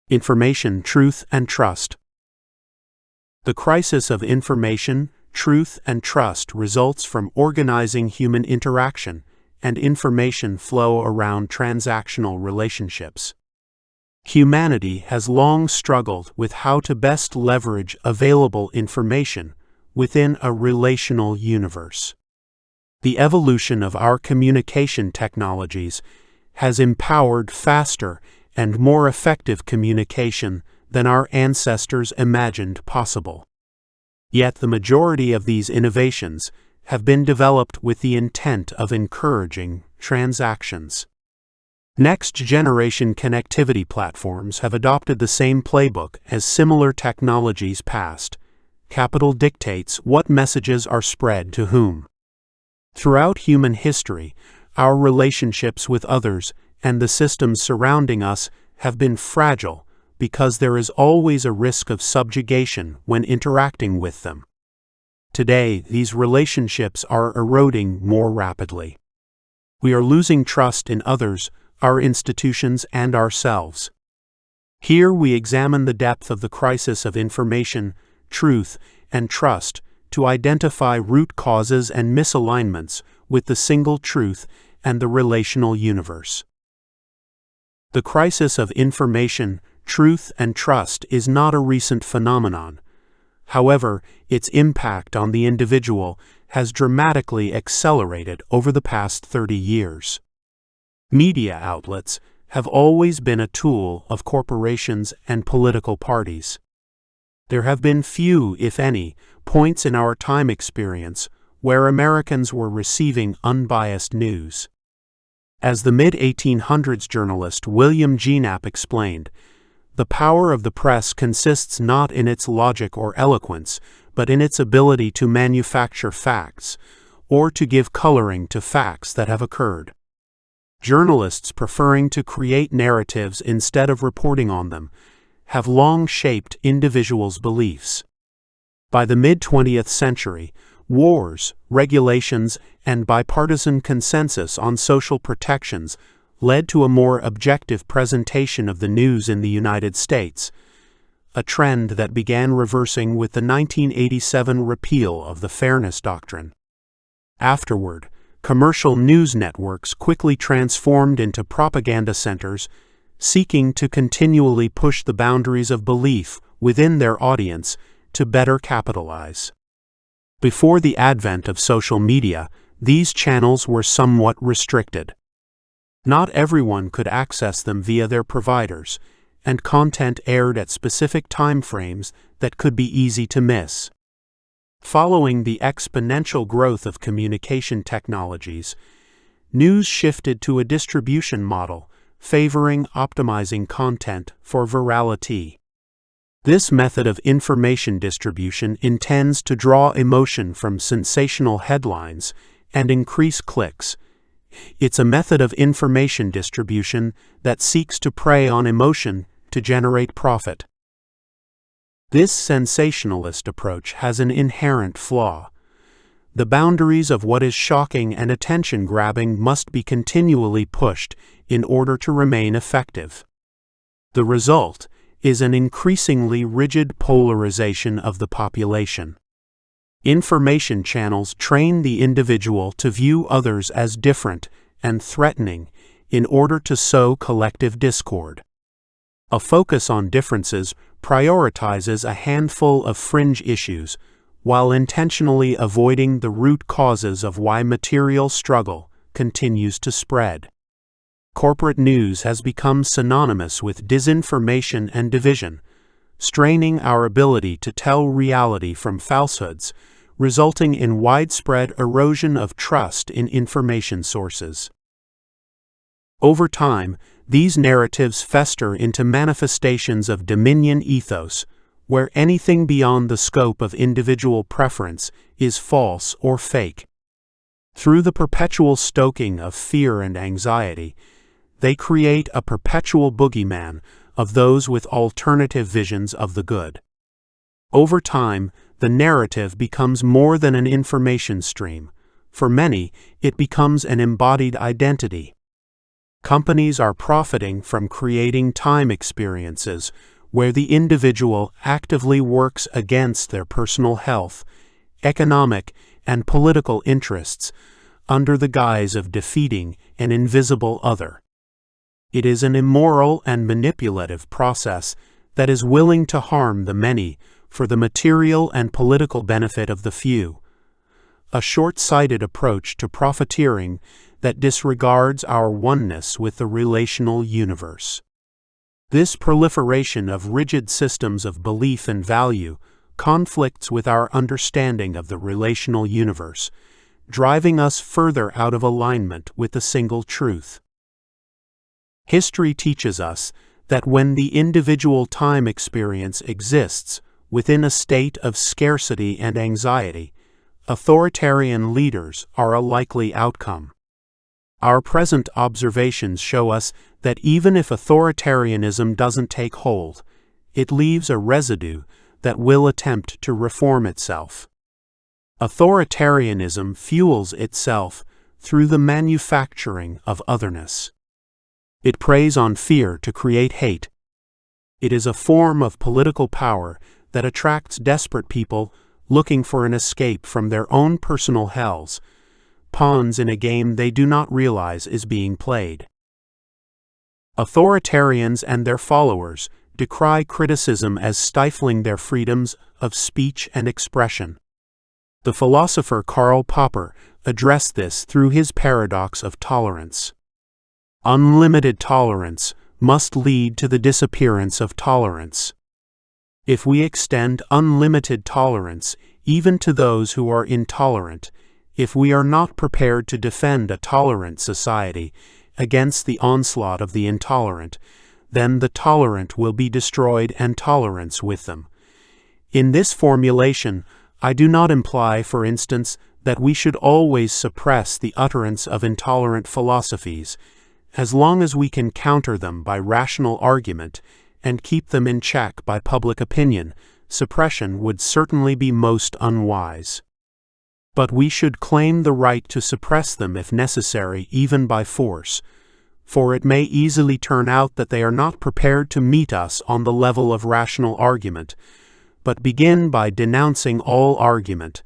Information, truth, and trust. The crisis of information, truth, and trust results from organizing human interaction and information flow around transactional relationships. Humanity has long struggled with how to best leverage available information within a relational universe. The evolution of our communication technologies has empowered faster and more effective communication than our ancestors imagined possible. Yet the majority of these innovations have been developed with the intent of encouraging transactions. Next-generation connectivity platforms have adopted the same playbook as similar technologies past. Capital dictates what messages are spread to whom. Throughout human history, our relationships with others and the systems surrounding us have been fragile because there is always a risk of subjugation when interacting with them. Today, these relationships are eroding more rapidly. We are losing trust in others, our institutions, and ourselves. Here we examine the depth of the crisis of information, truth, and trust to identify root causes and misalignments with the single truth and the relational universe. The crisis of information, truth, and trust is not a recent phenomenon. However, its impact on the individual has dramatically accelerated over the past 30 years. Media outlets have always been a tool of corporations and political parties. There have been few, if any, points in our time experience where Americans were receiving unbiased news. As the mid-1800s journalist William G. Knapp explained, the power of the press consists not in its logic or eloquence, but in its ability to manufacture facts, or to give coloring to facts that have occurred. Journalists preferring to create narratives instead of reporting on them have long shaped individuals' beliefs. By the mid-20th century, wars, regulations, and bipartisan consensus on social protections led to a more objective presentation of the news in the United States, a trend that began reversing with the 1987 repeal of the Fairness Doctrine. Afterward, commercial news networks quickly transformed into propaganda centers, seeking to continually push the boundaries of belief within their audience to better capitalize. Before the advent of social media, these channels were somewhat restricted. Not everyone could access them via their providers, and content aired at specific time frames that could be easy to miss. Following the exponential growth of communication technologies, news shifted to a distribution model favoring optimizing content for virality. This method of information distribution intends to draw emotion from sensational headlines and increase clicks. It's a method of information distribution that seeks to prey on emotion to generate profit. This sensationalist approach has an inherent flaw. The boundaries of what is shocking and attention-grabbing must be continually pushed in order to remain effective. The result is an increasingly rigid polarization of the population. Information channels train the individual to view others as different and threatening in order to sow collective discord. A focus on differences prioritizes a handful of fringe issues while intentionally avoiding the root causes of why material struggle continues to spread. Corporate news has become synonymous with disinformation and division, straining our ability to tell reality from falsehoods, resulting in widespread erosion of trust in information sources. Over time, these narratives fester into manifestations of dominion ethos, where anything beyond the scope of individual preference is false or fake. Through the perpetual stoking of fear and anxiety, they create a perpetual boogeyman of those with alternative visions of the good. Over time, the narrative becomes more than an information stream. For many, it becomes an embodied identity. Companies are profiting from creating time experiences where the individual actively works against their personal health, economic, and political interests under the guise of defeating an invisible other. It is an immoral and manipulative process that is willing to harm the many for the material and political benefit of the few, a short-sighted approach to profiteering that disregards our oneness with the relational universe. This proliferation of rigid systems of belief and value conflicts with our understanding of the relational universe, driving us further out of alignment with the single truth. History teaches us that when the individual time experience exists within a state of scarcity and anxiety, authoritarian leaders are a likely outcome. Our present observations show us that even if authoritarianism doesn't take hold, it leaves a residue that will attempt to reform itself. Authoritarianism fuels itself through the manufacturing of otherness. It preys on fear to create hate. It is a form of political power that attracts desperate people looking for an escape from their own personal hells, pawns in a game they do not realize is being played. Authoritarians and their followers decry criticism as stifling their freedoms of speech and expression. The philosopher Karl Popper addressed this through his paradox of tolerance. Unlimited tolerance must lead to the disappearance of tolerance. If we extend unlimited tolerance even to those who are intolerant, if we are not prepared to defend a tolerant society against the onslaught of the intolerant, then the tolerant will be destroyed and tolerance with them. In this formulation, I do not imply, for instance, that we should always suppress the utterance of intolerant philosophies, as long as we can counter them by rational argument and keep them in check by public opinion. Suppression would certainly be most unwise. But we should claim the right to suppress them if necessary, even by force, for it may easily turn out that they are not prepared to meet us on the level of rational argument, but begin by denouncing all argument.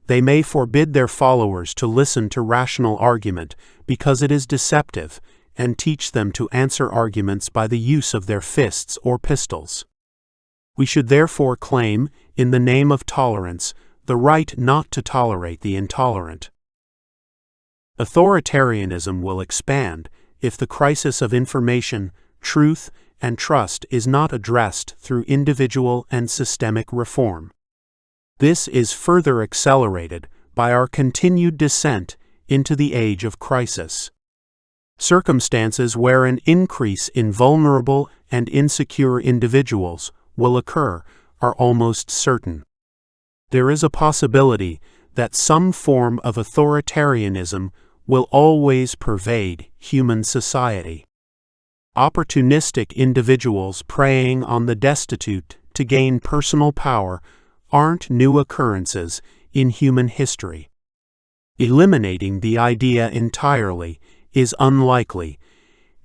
They may forbid their followers to listen to rational argument because it is deceptive, and teach them to answer arguments by the use of their fists or pistols. We should therefore claim, in the name of tolerance, the right not to tolerate the intolerant. Authoritarianism will expand if the crisis of information, truth, and trust is not addressed through individual and systemic reform. This is further accelerated by our continued descent into the age of crisis. Circumstances where an increase in vulnerable and insecure individuals will occur are almost certain. There is a possibility that some form of authoritarianism will always pervade human society. Opportunistic individuals preying on the destitute to gain personal power aren't new occurrences in human history. Eliminating the idea entirely is unlikely,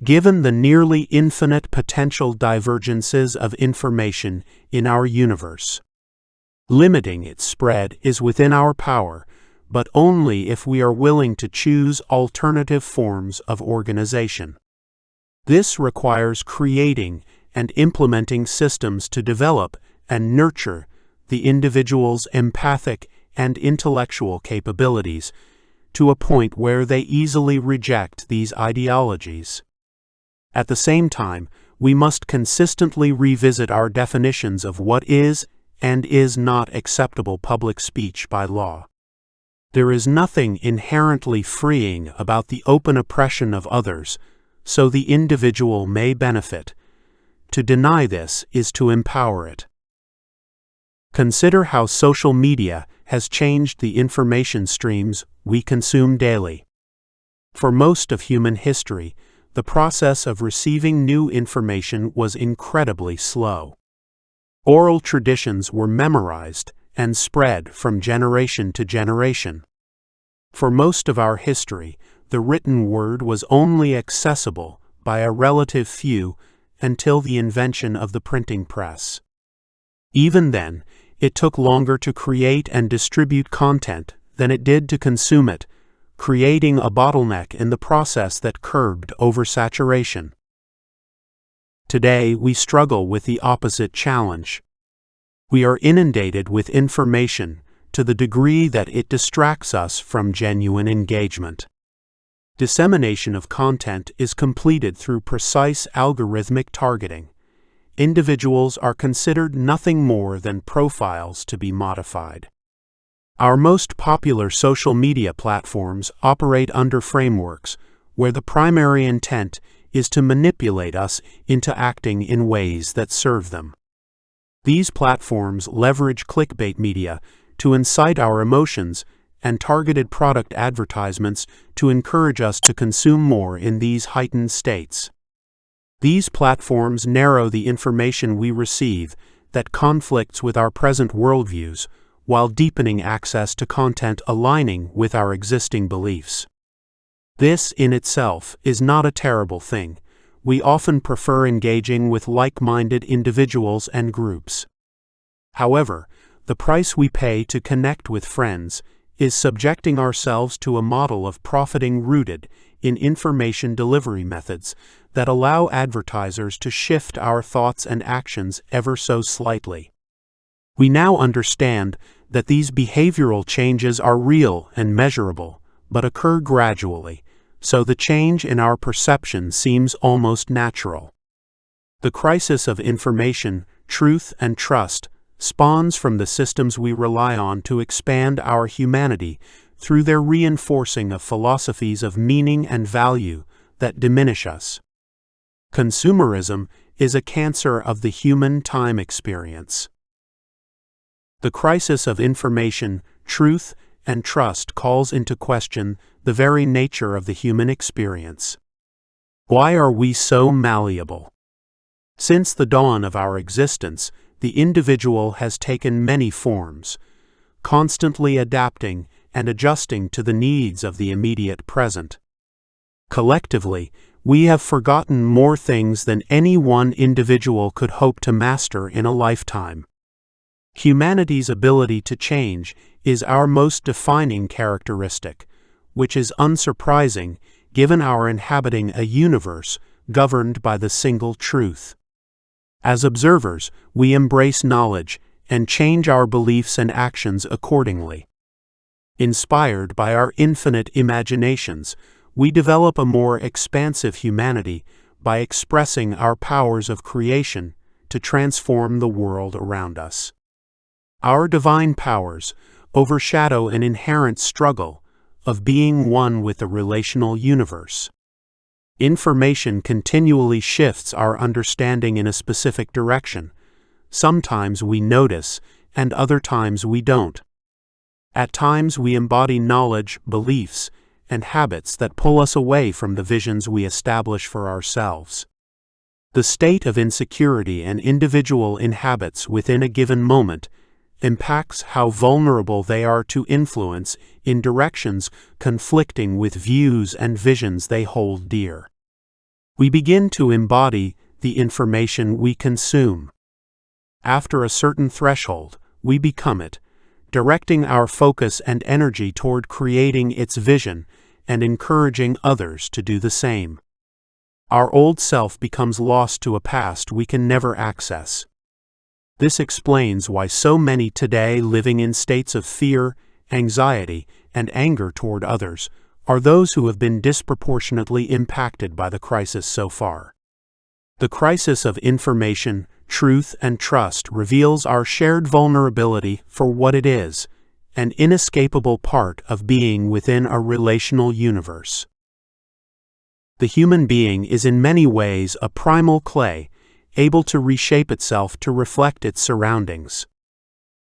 given the nearly infinite potential divergences of information in our universe. Limiting its spread is within our power, but only if we are willing to choose alternative forms of organization. This requires creating and implementing systems to develop and nurture the individual's empathic and intellectual capabilities to a point where they easily reject these ideologies. At the same time, we must consistently revisit our definitions of what is and is not acceptable public speech by law. There is nothing inherently freeing about the open oppression of others, so the individual may benefit. To deny this is to empower it. Consider how social media has changed the information streams we consume daily. For most of human history, the process of receiving new information was incredibly slow. Oral traditions were memorized and spread from generation to generation. For most of our history, the written word was only accessible by a relative few until the invention of the printing press. Even then, it took longer to create and distribute content than it did to consume it, creating a bottleneck in the process that curbed oversaturation. Today, we struggle with the opposite challenge. We are inundated with information to the degree that it distracts us from genuine engagement. Dissemination of content is completed through precise algorithmic targeting. Individuals are considered nothing more than profiles to be modified. Our most popular social media platforms operate under frameworks where the primary intent is to manipulate us into acting in ways that serve them. These platforms leverage clickbait media to incite our emotions and targeted product advertisements to encourage us to consume more in these heightened states. These platforms narrow the information we receive that conflicts with our present worldviews, while deepening access to content aligning with our existing beliefs. This in itself is not a terrible thing. We often prefer engaging with like-minded individuals and groups. However, the price we pay to connect with friends is subjecting ourselves to a model of profiting rooted in information delivery methods that allow advertisers to shift our thoughts and actions ever so slightly. We now understand that these behavioral changes are real and measurable, but occur gradually, so the change in our perception seems almost natural. The crisis of information, truth, and trust spawns from the systems we rely on to expand our humanity through their reinforcing of philosophies of meaning and value that diminish us. Consumerism is a cancer of the human time experience. The crisis of information, truth, and trust calls into question the very nature of the human experience. Why are we so malleable? Since the dawn of our existence, the individual has taken many forms, constantly adapting and adjusting to the needs of the immediate present. Collectively, we have forgotten more things than any one individual could hope to master in a lifetime. Humanity's ability to change is our most defining characteristic, which is unsurprising given our inhabiting a universe governed by the single truth. As observers, we embrace knowledge and change our beliefs and actions accordingly. Inspired by our infinite imaginations, we develop a more expansive humanity by expressing our powers of creation to transform the world around us. Our divine powers overshadow an inherent struggle of being one with the relational universe. Information continually shifts our understanding in a specific direction. Sometimes we notice, and other times we don't. At times we embody knowledge, beliefs, and habits that pull us away from the visions we establish for ourselves. The state of insecurity an individual inhabits within a given moment impacts how vulnerable they are to influence in directions conflicting with views and visions they hold dear. We begin to embody the information we consume. After a certain threshold, we become it, directing our focus and energy toward creating its vision and encouraging others to do the same. Our old self becomes lost to a past we can never access. This explains why so many today living in states of fear, anxiety, and anger toward others are those who have been disproportionately impacted by the crisis so far. The crisis of information, truth, and trust reveals our shared vulnerability for what it is, an inescapable part of being within a relational universe. The human being is in many ways a primal clay, able to reshape itself to reflect its surroundings.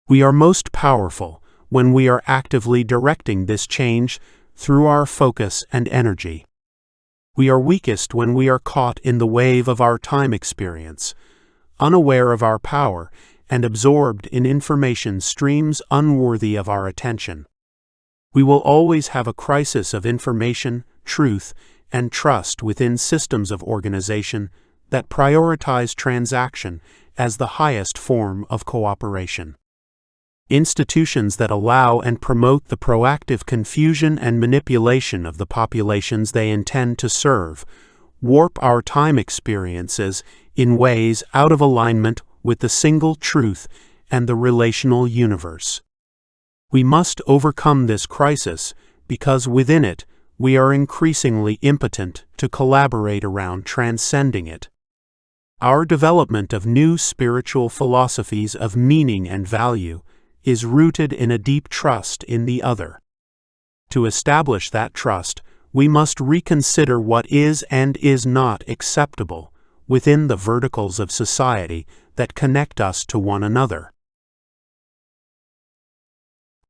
We are most powerful when we are actively directing this change through our focus and energy. We are weakest when we are caught in the wave of our time experience, unaware of our power and absorbed in information streams unworthy of our attention. We will always have a crisis of information, truth, and trust within systems of organization that prioritize transaction as the highest form of cooperation. Institutions that allow and promote the proactive confusion and manipulation of the populations they intend to serve warp our time experiences in ways out of alignment with the single truth and the relational universe. We must overcome this crisis because within it we are increasingly impotent to collaborate around transcending it. Our development of new spiritual philosophies of meaning and value is rooted in a deep trust in the other. To establish that trust, we must reconsider what is and is not acceptable within the verticals of society that connect us to one another.